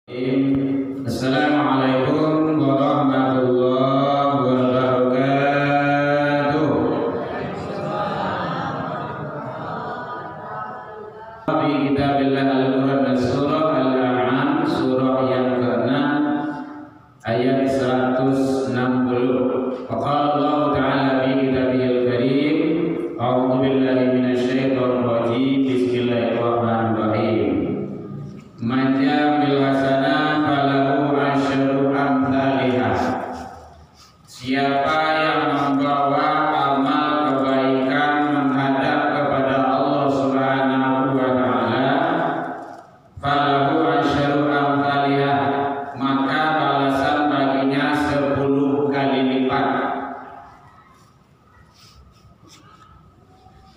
Assalamualaikum warahmatullahi wabarakatuh. Fi kitabillah Al-Quran dan surah Al-An'am, surah yang ke-6 ayat 160. Qala Allah Ta'ala fi kitabihil karim, a'udzu billahi minasyaitonir rajim. Bismillahirrahmanirrahim. Man ja'a bil hasanah falahu asyru amsalihah. Siapa yang membawa amal kebaikan menghadap kepada Allah Subhanahu wa taala, falahu asyru amsalihah, maka balasan baginya 10 kali lipat.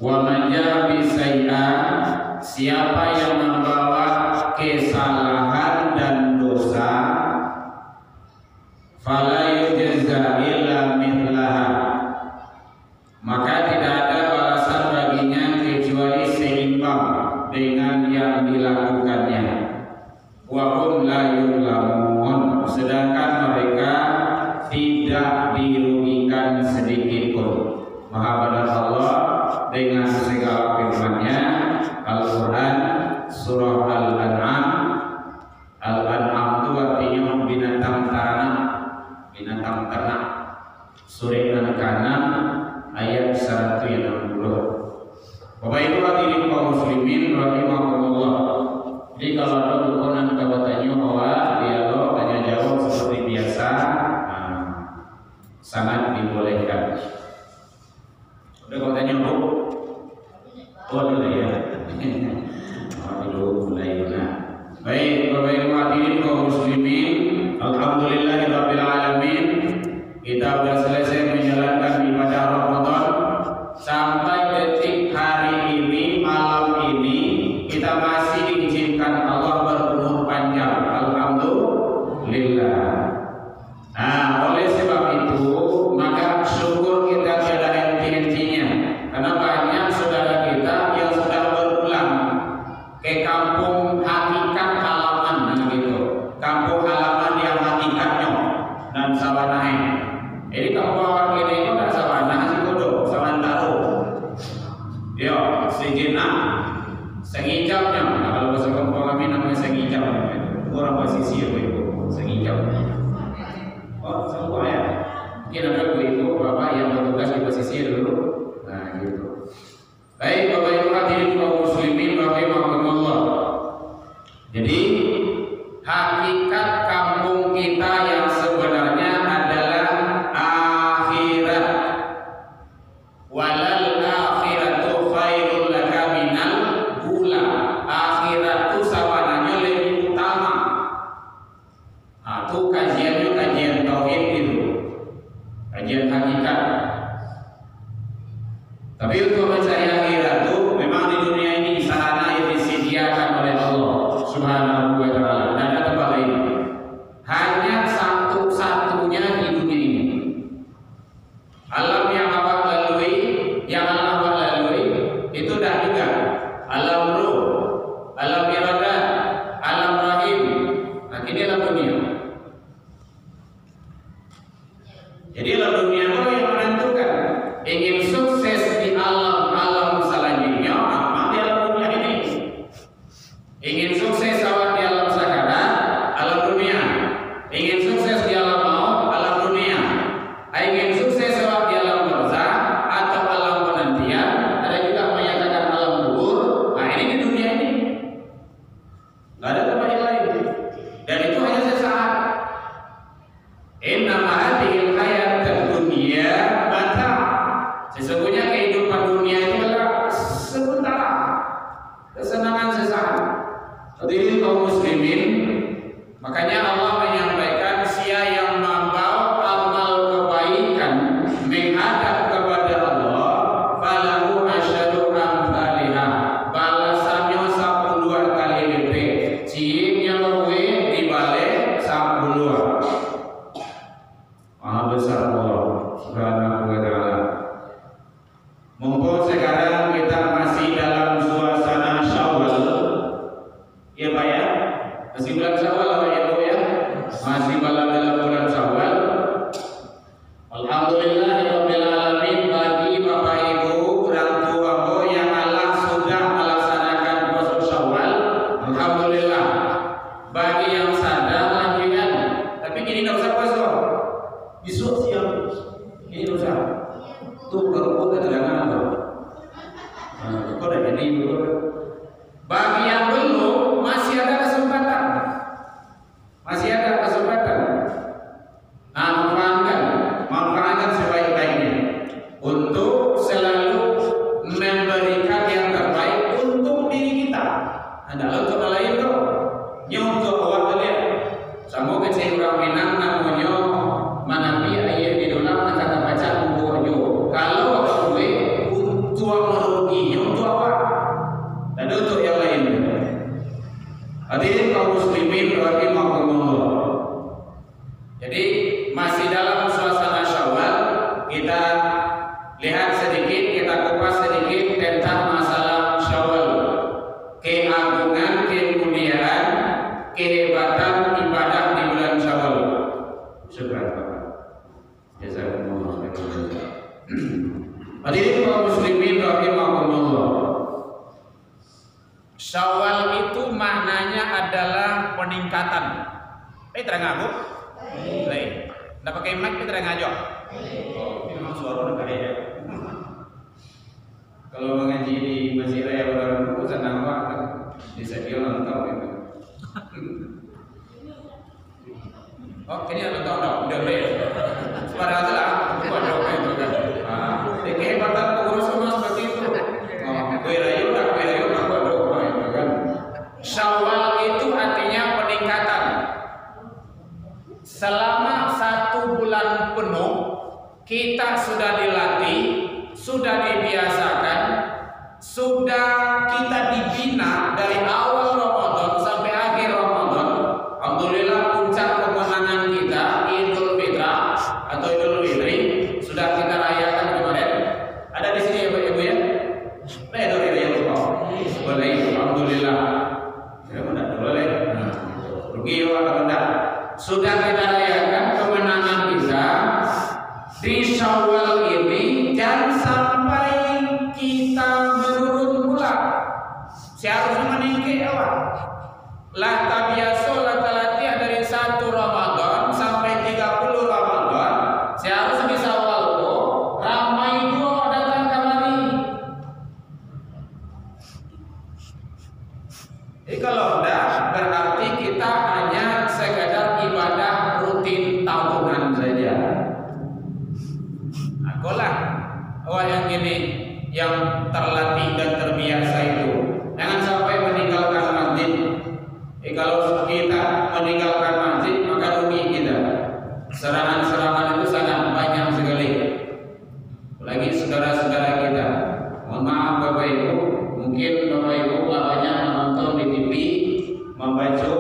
Wa man ja'a bis sayyi'ah, siapa yang membawa kesalahan dan dosa, fala yujza illa mithlaha, maka tidak ada balasan baginya kecuali seimbang dengan yang dilakukannya. Wa hum la yuzlamun, sedangkan mereka tidak dirugikan sedikit pun. Maha benar Allah dengan segala firman-Nya. Al-Quran surah Al-An'am. Al-An'am itu artinya binatang ternak. Surah Al-An'am ayat 160. Bapak Ibu hadirin kaum muslimin rahimakumullah. Jadi kalau ada dukungan kawatannya bahwa dialog tanya jawab seperti biasa, sangat dibolehkan. Udah kawatannya Bu? Oh dulu ya. Baik, Bapak Ibu hadirin kaum muslimin, alhamdulillahirabbil alamin. Kita sudah selesai menjalankan ibadah Ramadan. Sampai detik hari ini, malam ini, kita masih diizinkan Allah berumur panjang. Alhamdulillah. Nah, oleh sebab itu, maka syukur kita tiada henti-hentinya. Karena banyak saudara kita yang sudah berulang ke kampung hakikat halaman, gitu. Kampung halaman yang hakikatnya dan sawanai. Jadi kampung awak ini itu tak sawanah sih kodo, sawantaro. Yo, sejenak, sengijapnya. Nah, kalau bahasa kampung kami namanya sengijap. Orang basisi apa itu? Sengijap. Oh, semua ya. Mungkin ada ibu bapak yang bertugas di basisi dulu. Nah, gitu. Baik, Bapak Ibu hadirin kaum muslimin rahimakumullah. Jadi hakikat kampung kita yang sebenarnya adalah akhirat. Walal akhiratu khairul laka minal ula. Akhirat itu sawananya lebih utama. Nah, itu kajian tauhid itu. Kajian hakikat. Tapi untuk mencari akhirat itu memang di dunia ini sarana yang disediakan oleh Allah Subhanahu wa taala. Dan ada tempat lain. Hanya satu-satunya di dunia ini. Alam yang awak lalui, yang Allah awak lalui itu dah juga alam ruh, alam iradah, alam rahim. Nah, ini alam dunia. Jadi alam dunia itu yang menentukan. Ingin sukses di alam selanjutnya, apa di alam dunia ini? Ingin sukses awak di alam sakarat, alam dunia. Ingin sukses di alam maut, alam dunia. Ingin sukses awak di alam barzakh atau alam penantian, ada juga menyatakan alam kubur. Nah, ini di dunia ini. Gak ada tempat yang lain. Dan itu hanya sesaat. Innama hadhil hayatad dunya mata'. Sesungguhnya kehidupan dunia itu adalah sementara, kesenangan sesaat. Hadirin kaum muslimin, makanya Allah menyampaikan siapa yang membawa amal kebaikan menghadap kepada Allah, falahu asyru amsalihah, balasannya 10 kali lipat. Cinya luwe dibalik 10. Maha besar Allah Subhanahu wa taala. Mumpung sekarang kita masih dalam suasana Syawal, ya Pak ya, masih bulan Syawal ya masih dalam bulan Syawal. Alhamdulillahirabbil alamin, bagi Bapak Ibu orang tua yang Allah sudah melaksanakan puasa Syawal, alhamdulillah. Bagi yang sadar lanjutkan, tapi gini enggak usah puasa. Besok siang. Ini enggak usah. Tuh kalau keterangan tuh. Nah, kok udah jadi dulu. Bagi yang belum masih ada kesempatan. Masih ada kesempatan. Nah, manfaatkan sebaik-baiknya untuk selalu memberikan yang terbaik untuk diri kita. Ada untuk lain tuh. Nyontoh awak kalian. Sama kecil orang Minang namanya manapi ayat di dalam kata baca bukunya. Kalau gue untuk merugi, untuk apa? Dan untuk yang lain. Hadirin kaum muslimin rahimakumullah. Jadi masih dalam suasana Syawal, kita lihat sedikit, kita kupas sedikit tentang masalah Syawal. Keagungan, kemuliaan, kehebatan ibadah di bulan Syawal. Syukur Bapak. Jazakumullah khairan. Hadirin kaum muslimin rahimakumullah. Syawal itu maknanya adalah peningkatan. Terang aku? Baik. Nggak pakai mic, terang aja. Oh, ini memang suara udah ya. Kalau mengaji di Masjid Raya Badan Buku senang banget. Di stadion nonton itu. Oh, ini nonton dong, udah boleh. Suara aja lah, waduh itu kan. Kehebatan pengurus semua seperti itu. Waduh, itu kan. Syawal itu artinya peningkatan. Selama 1 bulan penuh kita sudah dilatih, sudah dibiasakan, sudah kita dibina dari awal Ramadan sampai akhir Ramadan. Alhamdulillah puncak kemenangan kita Idul Fitri atau Idul Fitri sudah kita rayakan kemarin. Ada di sini ya Bapak Ibu ya? Boleh, alhamdulillah. Ya mudah boleh. Rugi atau enggak? Sudah kita rayakan kemenangan kita di Syawal ini, jangan sampai kita menurun pula. Seharusnya meningkat awal. Lah tabiaso lah latihan dari 1 Ramadan sampai 30 Ramadan. Seharusnya di Syawal itu ramai juga datang kemari. Jadi kalau enggak, berarti kita hanya sekadar ibadah rutin tahunan saja. Akulah awak yang ini yang terlatih dan terbiasa itu. Jangan sampai meninggalkan masjid. Kalau kita meninggalkan masjid, maka rugi kita. Serangan-serangan itu sangat banyak sekali. Apalagi saudara-saudara kita. Mohon maaf Bapak Ibu, mungkin Bapak Ibu banyak menonton di TV, membaca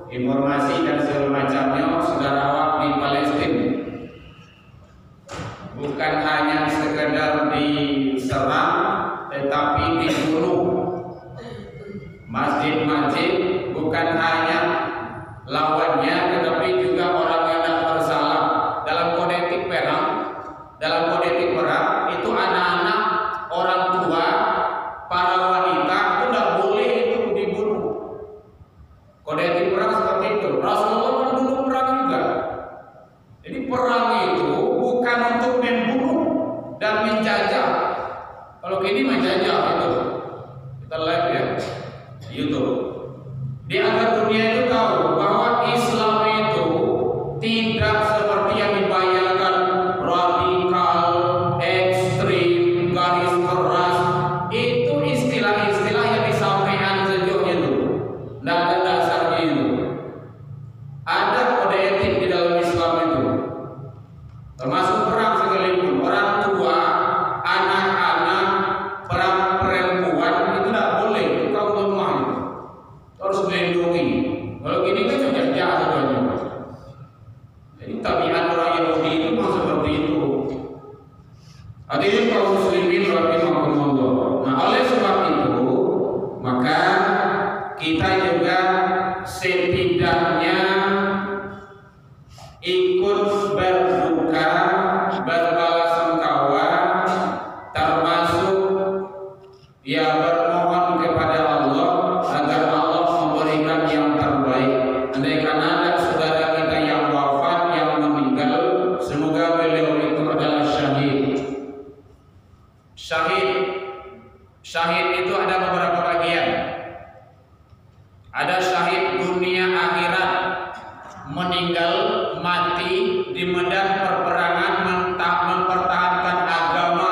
informasi dan segala macamnya saudara awak di Palestina. Bukan hanya sekedar diserang, tetapi dibunuh. Masjid-masjid bukan hanya lawannya, tetapi juga orang yang tidak bersalah. Dalam kode etik perang itu anak-anak, orang tua, para wanita itu tidak boleh itu dibunuh. Kode etik perang seperti itu. Rasulullah kan dulu perang juga. Jadi perang itu bukan untuk membunuh dan menjajah. Kalau kini menjajah itu, kita live ya di YouTube. Di agar dunia itu tahu bahwa Islam itu tidak seperti yang dibayangkan, radikal, ekstrim, garis keras. Itu istilah-istilah yang disampaikan sejauh itu. Tidak ada dasarnya itu. Ada kode etik di dalam Islam itu. Termasuk perang sekalipun, orang tua, anak-anak, perang perempuan itu tidak boleh. Itu kaum lemah itu. Harus melindungi. Kalau gini kan sudah jahat semuanya. Jadi tabiat orang Yahudi itu memang seperti itu. Hadirin kaum muslimin rahimakumullah. Nah, oleh sebab itu, maka kita juga setidaknya andai karena ada saudara kita yang wafat, yang meninggal, semoga beliau itu adalah syahid. Syahid itu ada beberapa bagian. Ada syahid dunia akhirat, meninggal mati di medan perperangan, mempertahankan agama,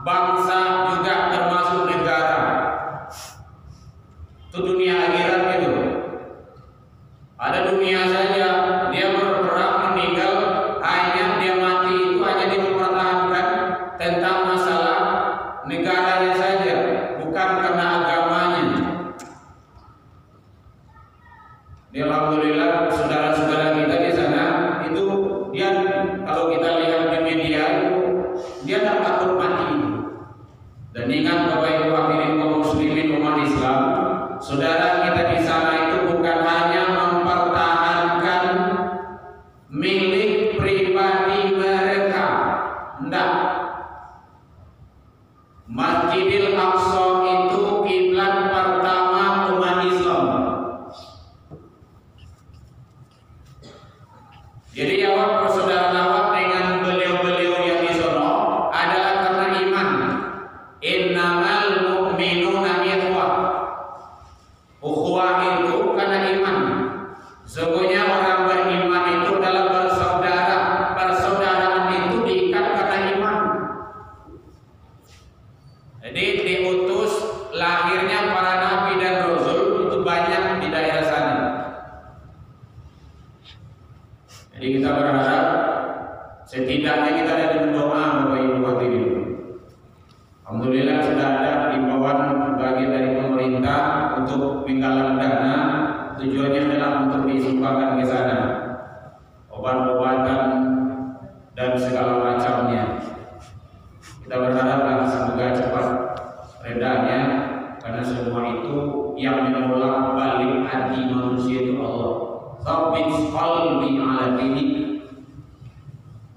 bangsa, juga termasuk negara. Itu dunia akhirat itu. Ada dunia saja, dia berperang meninggal, hanya dia mati itu hanya dia mempertahankan tentang masalah negaranya saja, bukan karena agamanya. Alhamdulillah saudara-saudara kita di sana itu dia, kalau kita lihat di media itu dia tak takut mati. Dan ingat Bapak Ibu hadirin kaum muslimin umat Islam, saudara kita di sana itu bukan hanya mempertahankan milik pribadi mereka, enggak. Masjidil Aqsa itu kiblat pertama umat Islam. Jadi jawab saudara lawat dengan beliau-beliau yang di sono adalah karena iman. Innamal mu'minuna ikhwah. Ukhuwah itu karena iman. Sesungguhnya orang beriman itu adalah bersaudara. Persaudaraan itu diikat karena iman. Jadi diutus lahirnya para nabi dan rasul itu banyak di daerah sana. Jadi kita berharap setidaknya kita ada berdoa Bapak Ibu hadirin. Alhamdulillah sudah ada himbauan bagian dari pemerintah untuk penggalan dana, tujuannya adalah untuk disumbangkan ke sana obat-obatan dan segala macamnya. Kita berharaplah semoga cepat redanya, karena semua itu yang menolak balik hati manusia itu Allah. Tsabbit qalbi ala dinik.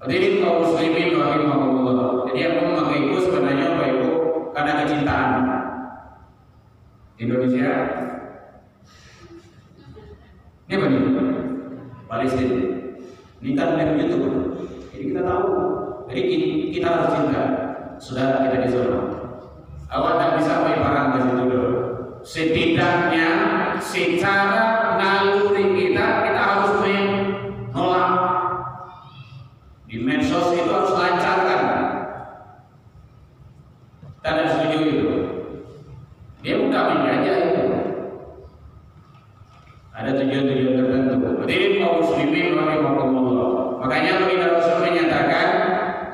Hadirin kaum muslimin rahimahumullah. Jadi aku memakai itu sebenarnya Bapak Ibu karena kecintaan Indonesia. Ini apa nih? Palestina. Ini kan dari YouTube. Jadi kita tahu. Jadi kita harus cinta saudara kita di sana. Awak tak bisa perang ke situ dulu. Setidaknya secara naluri kita harus menolak. Di medsos itu harus lancarkan. Kita tidak setuju itu. Dia bukan menjajah itu. Ada tujuan-tujuan tertentu. Hadirin kaum muslimin rahimahumullah. Makanya Nabi Rasul menyatakan,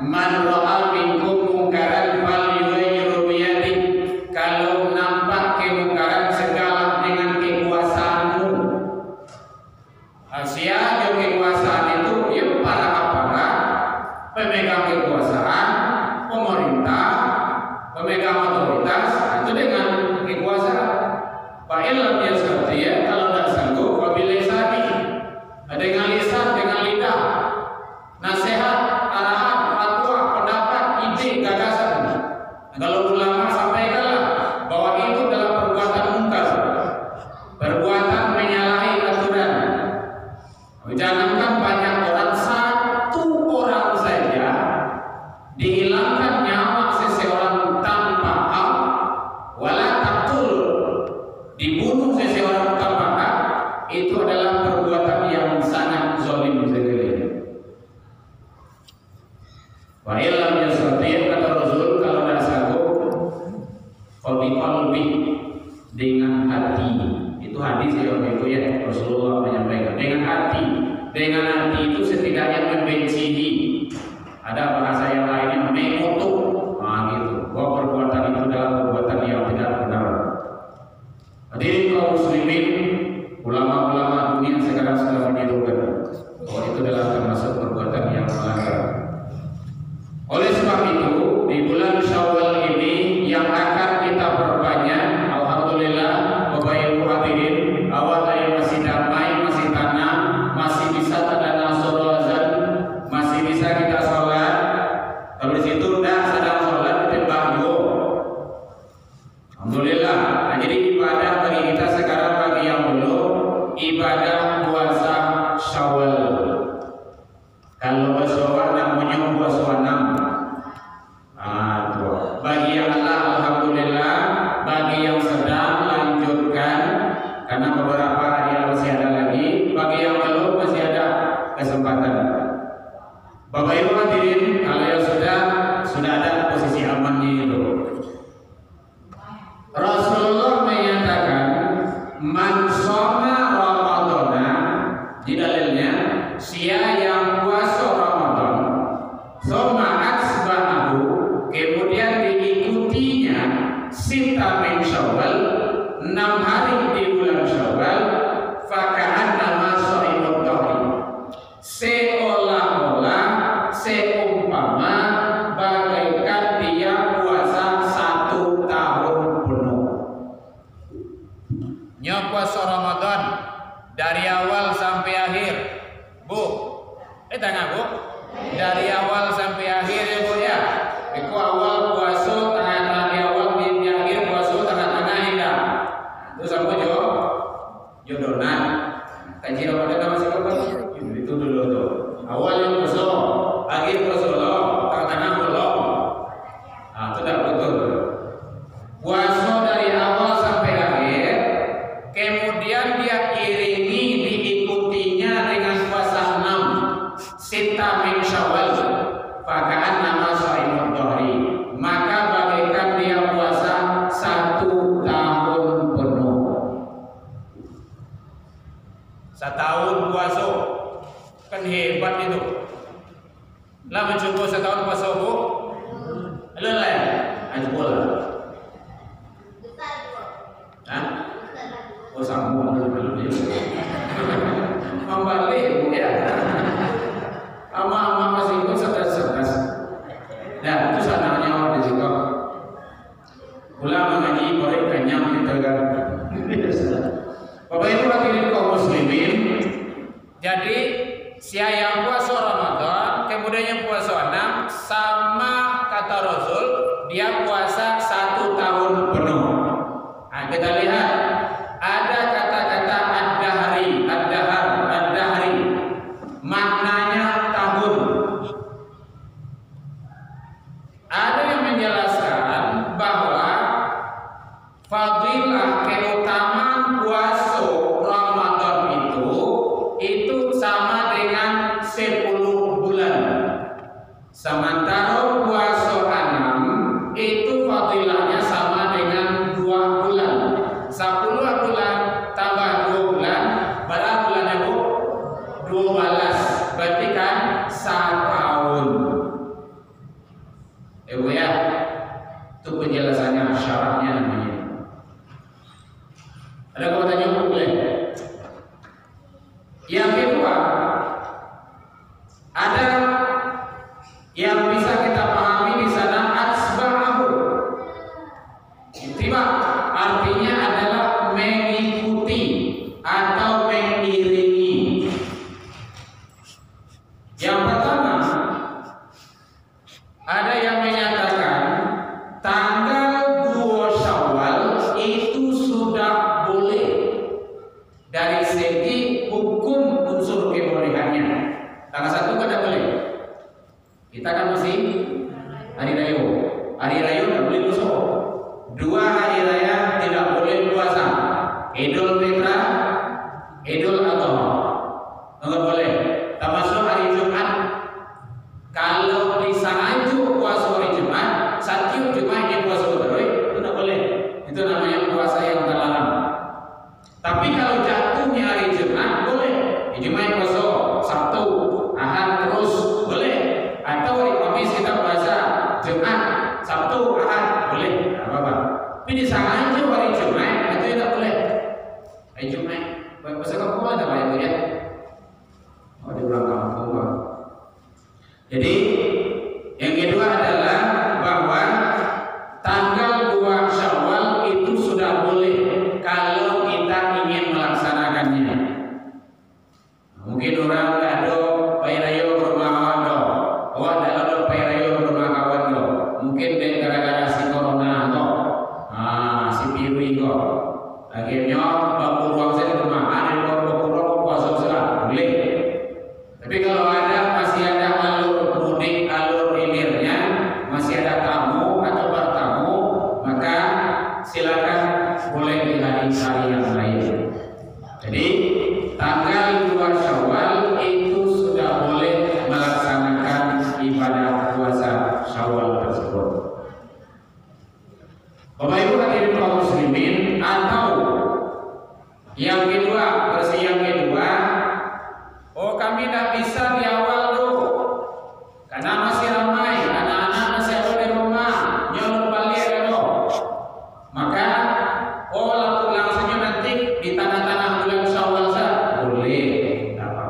man ra'a minkum munkaran falyughayyirhu biyadihi. Kalau nampak kemungkaran segala dengan kekuasaanmu. Asia kekuasaan itu ya para aparat, pemegang kekuasaan, pemerintah, pemegang otoritas itu dengan kekuasaan. Pak Ilham dia seperti ya, kalau tidak sanggup wabilisani, dengan lisan, dengan lidah, nasihat, arahan, fatwa, pendapat, ide, gagasan. Kalau ulama sampaikanlah bahwa itu adalah perbuatan mungkar, perbuatan menyalahi aturan. Jangankan banyak orang, satu orang saja dihilangkan nyawa seseorang tanpa hak, wala taqtul, dibunuh seseorang tanpa hak, itu adalah perbuatan yang sangat zalim sekali. Wa illam yastati' kata Rasul, kalau tidak sanggup qalbi dengan hati. Itu hadis yang itu ya Rasulullah menyampaikan dengan hati. Dengan hati itu setidaknya membenci. Ada bahasa yang lainnya mengutuk. Gitu. Bahwa perbuatan itu adalah perbuatan yang tidak benar. Hadirin kaum muslimin, ulama-ulama dunia sekarang sudah menyerukan bahwa itu adalah termasuk perbuatan yang melanggar. Oleh sebab itu, di bulan Syawal ini yang akan kita perbanyak, alhamdulillah, Bapak Ibu hadirin, awal yang masih damai, masih tenang, masih bisa terdapat Syawal. Kalau puasa namanya puasa 6. Bagi yang Allah alhamdulillah, bagi yang sedang lanjutkan karena beberapa hari masih ada lagi, bagi yang belum masih ada kesempatan. Bapak Ibu hadirin, kalau yang sudah ada posisi amannya itu. Rasulullah menyatakan man shoma Ramadana, di dalilnya sia yang puasa Ramadan shoma asbahu, kemudian diikutinya sita min Syawal, 6 hari di bulan Syawal, faka'annama sha'imud dhahri, seolah-olah seumpama bagaikan dia puasa 1 tahun penuh. Puasa Ramadan dari awal sampai akhir, Bu. Tanya Bu, dari awal sampai akhir ya Bu ya. Iku awal puasa, tengah-tengah di awal, di akhir puasa, tengah-tengah indah. Terus apa Jo? Jodonan. Kaji Ramadan masih kapan? Itu dulu tuh. Awal yang puasa, akhir puasa lo, tengah-tengah belum. Itu tidak betul. Puasa dari awal sampai akhir, kemudian dia iringi diikutinya dengan puasa 6 sita min Syawal, faka'annama sha'imud dhahri, maka bagaikan dia puasa 1 tahun penuh. 1 tahun puasa kan hebat itu. Lah mencoba 1 tahun puasa Bu? Lelah, aja bola. Hah? Oh sambung dulu dia. Membalik ya. Ama masih ikut cerdas. Nah, itu sananya orang di situ. Pulang mengaji korek kenyang gitu kan. Bapak Ibu hadirin kaum muslimin. Jadi sia yang puasa Ramadan, kemudian yang puasa 6, sama kata Rasul, dia puasa 1 tahun penuh. Nah, kita lihat ada kata-kata ad-dahri, maknanya tahun. Ada yang menjelaskan bahwa fadilah keutamaan puasa Ramadan itu sama dengan 10 bulan. Sementara puasa 6 itu fadilahnya sama dengan 2 bulan. 10 bulan tambah 2 bulan, berapa bulannya Bu? 12. Berarti kan 1 tahun. Bu ya, itu penjelasannya, syaratnya namanya. Ada yang mau tanya Bu boleh? Yang kedua, ada yang bisa kita pahami di sana asba'ahu. Tiba artinya adalah mengikuti atau mengiringi. Yang pertama, ada yang menyatakan tanggal 2 Syawal itu sudah boleh dari segi hukum unsur kebolehannya. Tanggal 1 kan tidak boleh. Kita kan masih hari raya. Hari raya tidak boleh puasa. 2 hari raya tidak boleh puasa. Idul Fitri, Idul Adha. Enggak boleh. Termasuk hari Jumat. Kalau di sana itu puasa hari Jumat, setiap Jumat yang puasa terus itu tidak boleh. Itu namanya puasa yang terlarang. Tapi kalau jatuhnya hari Jumat boleh. Di Jumat puasa Sabtu, Ahad terus boleh. Atau hari Kamis kita puasa Jumat, Sabtu, Ahad boleh. Apa-apa. Tapi di sana itu hari Jumat itu tidak boleh. Hari Jumat puasa kampung ada apa itu ya? Oh di pulang kampung Pak. Jadi yang kedua adalah bahwa tanggal 2 Syawal itu sudah boleh kalau kita ingin melaksanakannya. Mungkin orang tak ada payrayo ke rumah kawan do, awak tak ada payrayo ke rumah kawan do. Mungkin gara-gara si corona do, si virus do. Akhirnya bapak ruang saya di rumah, ada bapak ruang puasa selah boleh.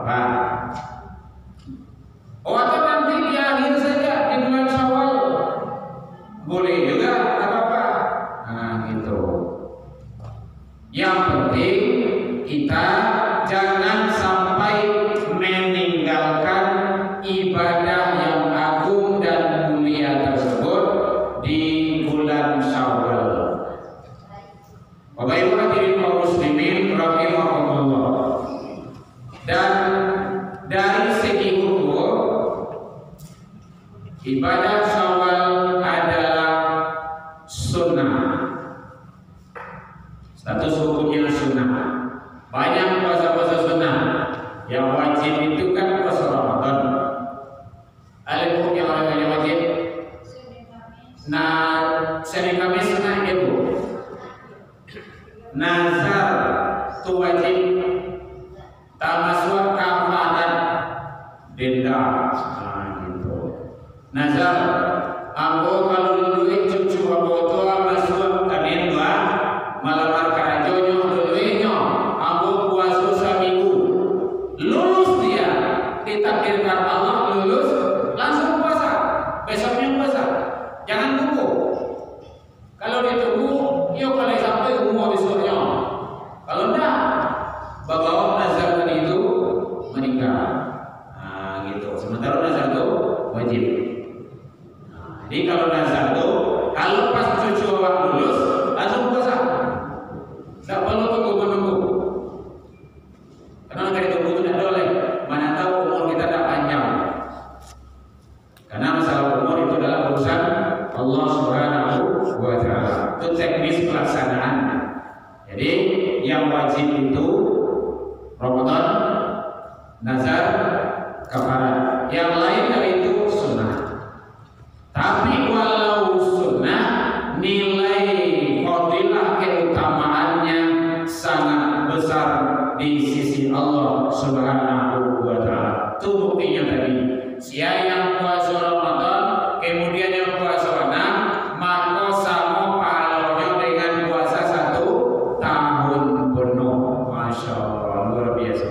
apa-apa. Oh, atau nanti di akhir saja di bulan Syawal boleh juga, nggak apa-apa. Nah gitu. Yang penting kita jangan sampai meninggalkan ibadah yang agung dan mulia tersebut di bulan Syawal. Bapak Ibu hadirin kaum muslimin rahimakumullah. Dan dari segi hukum, ibadah Syawal adalah sunnah. Status hukumnya sunnah. Banyak puasa-puasa sunnah. Yang wajib itu kan puasa Ramadan. Ada hukum yang wajib. Nah, Senin Kamis sunnah ibu. Nazar itu wajib. Tamaswa kafarat denda. Nah gitu. Nazar ambo kalau duit cucu ambo tua masuk kanin dua malamar karajonyo duluinyo ambo puasa seminggu. Lulus dia ditakdirkan Allah lulus langsung puasa. Besoknya puasa. Jangan tunggu. Kalau ditunggu, yuk kalau sampai umur besoknya. Kalau enggak, bawa nazar tadi itu meninggal. Nah, gitu. Sementara nazar itu wajib. Nah, jadi kalau nazar itu, kalau pas cucu awak lulus, langsung puasa. Tidak perlu tunggu-tunggu. Karena kalau tunggu itu tidak boleh. Mana tahu umur kita tidak panjang. Karena masalah umur itu adalah urusan Allah Subhanahu wa Ta'ala. Itu teknis pelaksanaan. Jadi yang wajib itu Ramadan, nazar, kafarat. Yang lain dari itu sunnah. Tapi walau sunnah, nilai fadilah keutamaannya sangat besar di sisi Allah Subhanahu wa Ta'ala. Itu buktinya tadi. Siapa yang puasa Ramadan, kemudian yang puasa enam, maka sama pahalanya dengan puasa 1 tahun penuh. Masya Allah, luar biasa.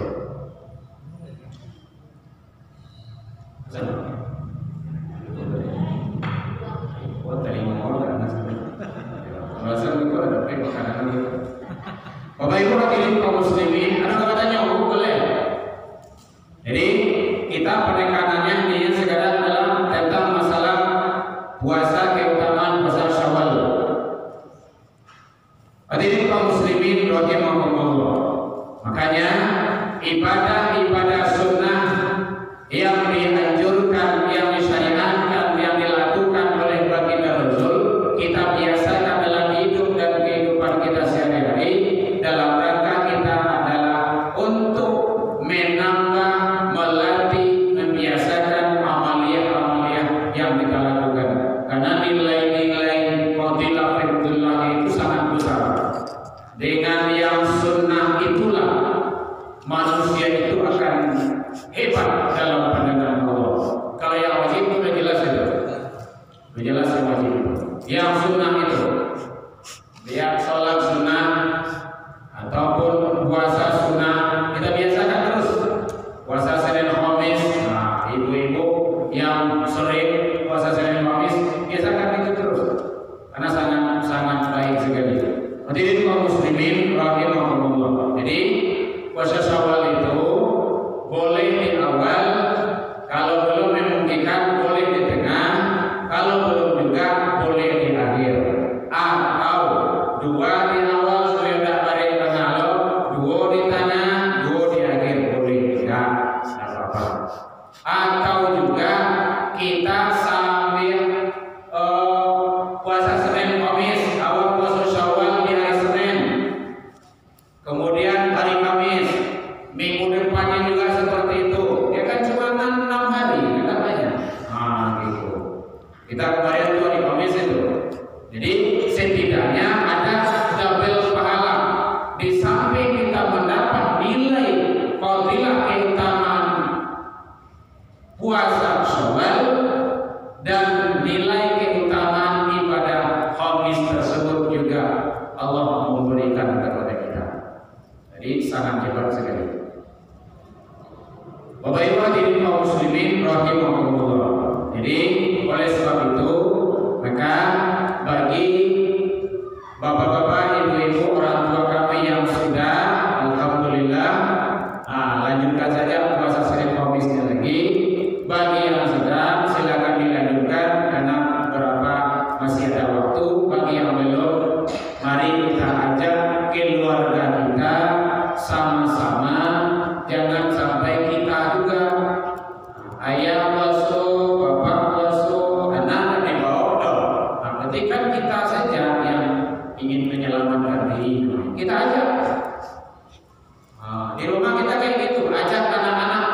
Oh, tadi ngomong karena bahasa itu ada makanan gitu. Bapak Ibu hadirin kaum muslimin, ada katanya boleh. Jadi kita penekanannya ini sekarang adalah tentang masalah puasa, keutamaan puasa Syawal. Hadirin kaum muslimin rahimakumullah. Makanya ibadah-ibadah sunnah yang dianjurkan, yang disyariatkan, yang dilakukan oleh baginda Rasul, kita biasakan dalam hidup dan kehidupan kita sehari-hari. Dalam rangka kita adalah untuk menambah, melatih, membiasakan amalia-amalia yang kita lakukan. Karena nilai-nilai fadilah fardullah itu sangat besar. Dengan yang sunnah itulah manusia itu akan hebat dalam pandangan Allah. Kalau yang wajib itu sudah jelas itu, sudah jelas yang wajib. Yang sunnah itu, dia sholat sunnah ataupun puasa sunnah, kita biasakan terus. Puasa Senin Kamis, nah ibu-ibu yang sering puasa Senin Kamis, biasakan itu terus, karena sangat baik sekali. Hadirin kaum muslimin rahimahumullah. Jadi puasa Syawal itu boleh di awal, kalau belum memungkinkan boleh di tengah, kalau belum juga boleh di akhir, atau dua di awal supaya tidak balik tengah lo, dua di tengah, dua di akhir boleh juga, tidak apa-apa. Atau juga kita sambil puasa Senin Kamis, awal puasa Syawal di hari Senin, kemudian hari Kamis, minggu depannya juga seperti itu. Ya kan cuma 6 hari, tidak banyak. Nah gitu. Kita kemarin itu hari Kamis itu. Jadi setidaknya ada double pahala. Di samping kita mendapat nilai fadilah keutamaan puasa Syawal dan nilai keutamaan ibadah Khamis tersebut juga Allah memberikan kepada kita. Jadi sangat hebat sekali. muslimin rahimakumullah. Jadi oleh sebab itu maka bagi bapak-bapak, ibu-ibu, orang tua kami yang sudah, alhamdulillah, lanjutkan saja puasa Senin Kamisnya lagi. Bagi yang sedang, silakan dilanjutkan karena beberapa masih ada waktu. Bagi yang belum, mari kita ajak keluarga kita sama-sama, jangan sampai kita juga ayah puasa, bapak puasa, anak dibawa dong. Nah, berarti kan kita saja yang ingin menyelamatkan diri, kita ajak. Di rumah kita kayak gitu, ajak anak-anak.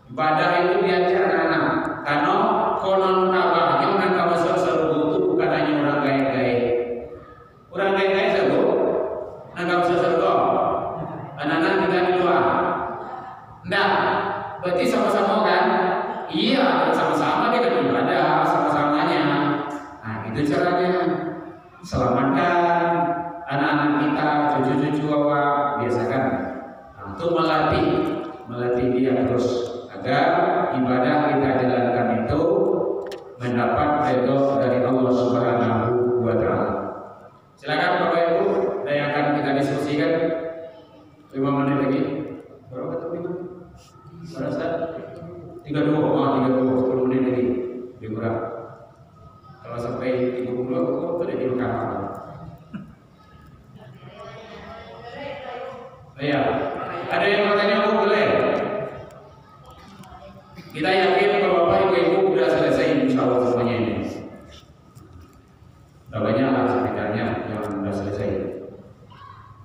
Ibadah itu diajak anak-anak. Karena konon kabarnya orang kamu seru itu bukan hanya orang gaya-gaya. Orang gaya-gaya seru, orang kamu seru. Anak-anak kita di luar. Enggak, berarti sama-sama kan? Iya, sama-sama dia kan ibadah, sama-samanya. Nah, itu caranya. Selamatkan anak-anak kita, cucu-cucu awak, biasakan. Nah, itu melatih dia terus agar ibadah kita jalankan itu mendapat ridho dari Allah Subhanahu wa Ta'ala. Silakan Bapak Ibu, ada yang akan kita diskusikan 5 menit lagi. Berapa tadi? Berasa 32, 10 menit lagi lebih kurang. Kalau sampai 30 itu tidak dilakukan. Ya, ada yang bertanya boleh? Kita yakin kalau Bapak Ibu sudah selesai insya Allah semuanya ini. Sudah banyak lah sekitarnya yang sudah selesai.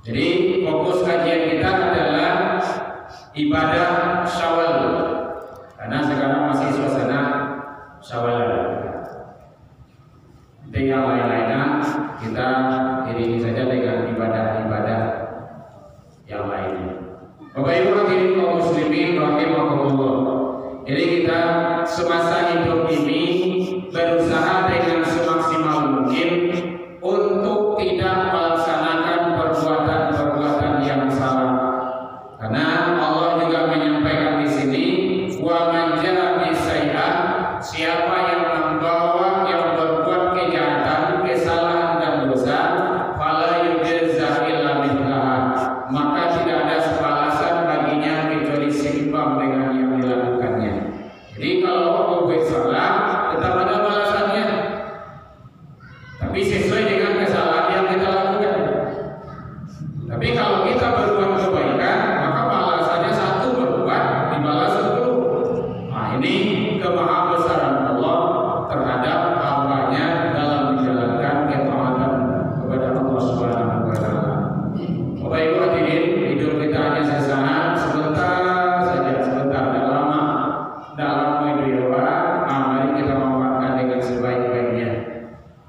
Jadi fokus kajian kita adalah ibadah Syawal. Karena sekarang masih suasana Syawal. Dan yang lain-lainnya kita iringi saja dengan ibadah-ibadah yang lainnya. Bapak Ibu hadirin kaum muslimin rahimakumullah. Jadi kita semasa hidup ini berusaha dengan semaksimal mungkin untuk tidak melaksanakan perbuatan-perbuatan yang salah. Karena Allah juga menyampaikan di sini, wa man jaa bisayyi'ah, siapa yang membawa yang berbuat kejahatan, kesalahan dan dosa, fala yujza illa mithlaha, maka tidak ada balasan baginya kecuali seimbang dengan yang dilakukannya. Jadi kalau berbuat salah tetap ada balasannya, tapi sesuai dengan kesalahan yang kita lakukan. Tapi kalau kita berbuat kebaikan, maka balasannya satu berbuat dibalas 10. Nah, ini kemahabesaran Allah terhadap hambanya dalam menjalankan ketaatan kepada Allah Subhanahu wa Ta'ala. Bapak Ibu hadirin, hidup kita hanya sesaat, sebentar saja, sebentar, tidak lama itu ya Pak. Nah, mari kita memanfaatkan dengan sebaik-baiknya.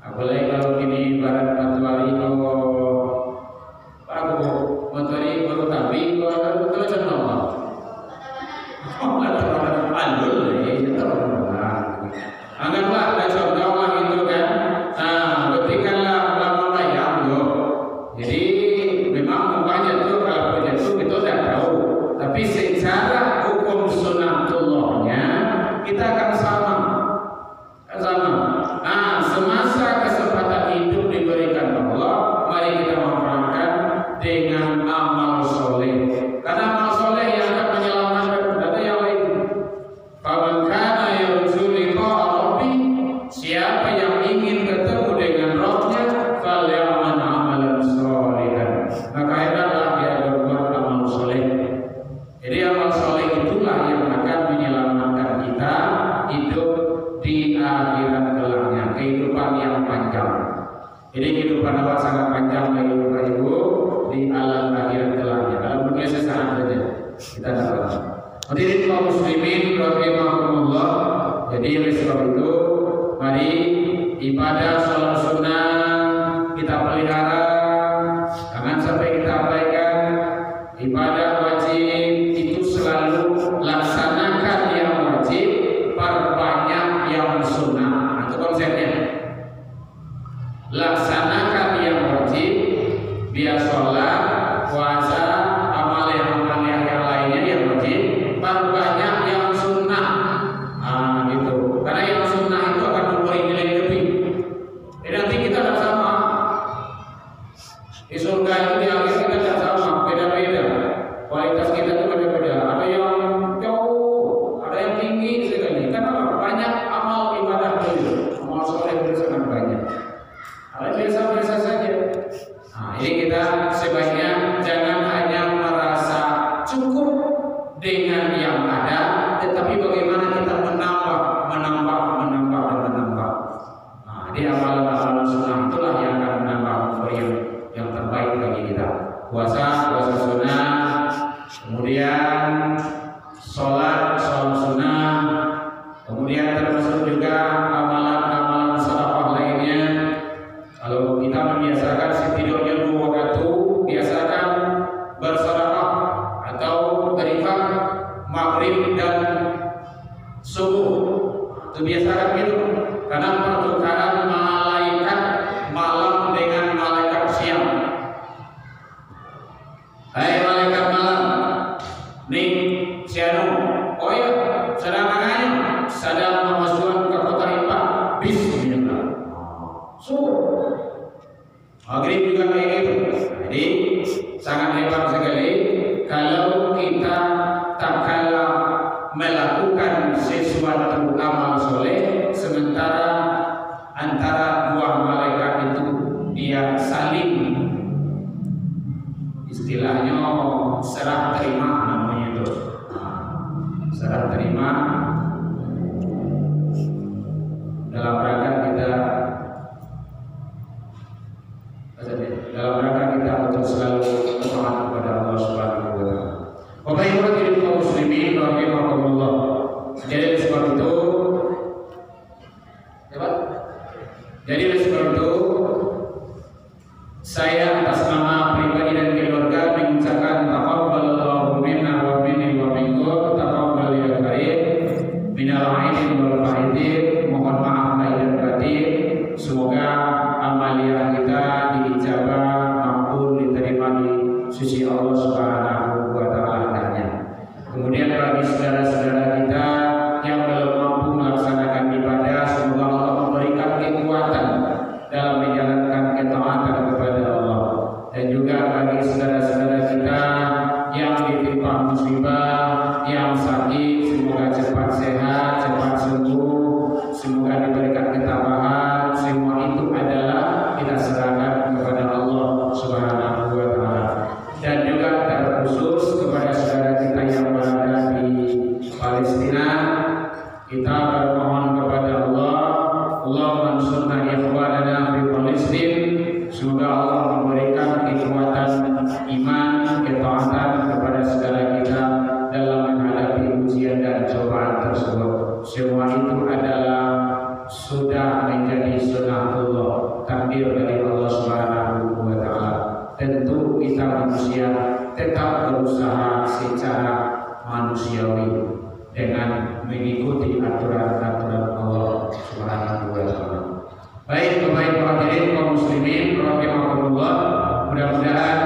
Apalagi kalau kini ibarat matuari matuari baru tapi kalau betul contoh anggaplah ada contoh lah gitu kan. Nah, berikanlah lama yang loh. Jadi memang umpamanya itu kalau punya itu kita tidak tahu, tapi secara hukum sunnatullahnya kita akan sama. Nah, semasa kesempatan hidup diberikan Allah, mari kita manfaatkan dengan amal soleh. Karena amal soleh yang akan menyelamatkan, ada yang lain. Faman kana yarju liqa'a rabbih, siapa yang ingin ketemu dengan Rabbnya, falyamal amalan sholihan, maka hendaklah dia berbuat amal soleh. Jadi amal soleh itulah yang akan menyelamatkan kita hidup di akhirat kelaknya, kehidupan yang panjang. Jadi kehidupan Allah sangat panjang bagi Bapak Ibu di alam akhirat kelaknya. Dalam dunia sesaat saja kita dapat. Hadirin kaum muslimin rahimakumullah. Jadi oleh sebab itu, mari ibadah sholat sunnah kita pelihara, jangan sampai kita abaikan. Ibadah wajib itu selalu laksanakan yang wajib, perbanyak yang sunnah. Itu konsepnya. Laksanakan yang wajib, biar sholat, puasa, amal yang lainnya yang wajib, perbanyak yang sunnah. dengan yang ada, tetapi bagaimana kita menambah. Nah, di amalan sunnah itulah yang akan menambah umur yang terbaik bagi kita. Puasa sunnah, kemudian sholat sunnah, kemudian termasuk juga amalan sedekah lainnya. Kalau kita membiasakan setidaknya 2 waktu, biasakan bersedekah atau berinfak maghrib dan subuh. Itu biasakan gitu. Karena pertukaran malaikat malam dengan malaikat siang. Hai malaikat malam, nih sianu, oh ya, sedang memasukkan ke kota Ipa, bismillah. Subuh, maghrib juga kayak gitu. Jadi sangat hebat sekali kalau kita tak kalah melakukan sesuatu amal soleh, sementara antara 2 malaikat itu dia saling, istilahnya serah terima namanya itu. Serah terima dalam rangka kita untuk selalu taat kepada Allah Subhanahu wa taala. Bapak Ibu hadirin kaum muslimin rahimakumullah. Jadi sebab itu saya atas nama pribadi dan keluarga mengucapkan taqabbalallahu minna wa minni wa minkum, taqabbal ya karim minal aidin wal faidin. Mohon maaf lahir dan batin. Semoga amalia kita diijabah, makbul, diterima di sisi Allah Subhanahu wa taala. Kemudian bagi saudara-saudara kita yang belum mampu melaksanakan ibadah, semoga Allah memberikan kekuatan dalam menjalankan ketaatan kepada Allah. Dan juga bagi saudara-saudara kita yang ditimpa musibah, yang sakit, semoga cepat sehat, cepat sembuh, semoga diberikan ketabahan. Semua itu adalah kita serahkan kepada Allah Subhanahu wa taala. Dan juga terkhusus kepada saudara kita yang berada di Palestina, kita bermohon kepada Allah, Allahumma ansurna ikhwanana fi Palestin. Semoga Allah memberikan kekuatan iman, ketaatan kepada saudara kita dalam menghadapi ujian dan cobaan tersebut. Semua itu adalah sudah menjadi sunnatullah, takdir dari Allah Subhanahu wa taala. Tentu kita manusia tetap berusaha secara manusiawi dengan mengikuti aturan-aturan Allah Subhanahu wa taala. Baik, Bapak Ibu hadirin kaum muslimin rahimakumullah, mudah-mudahan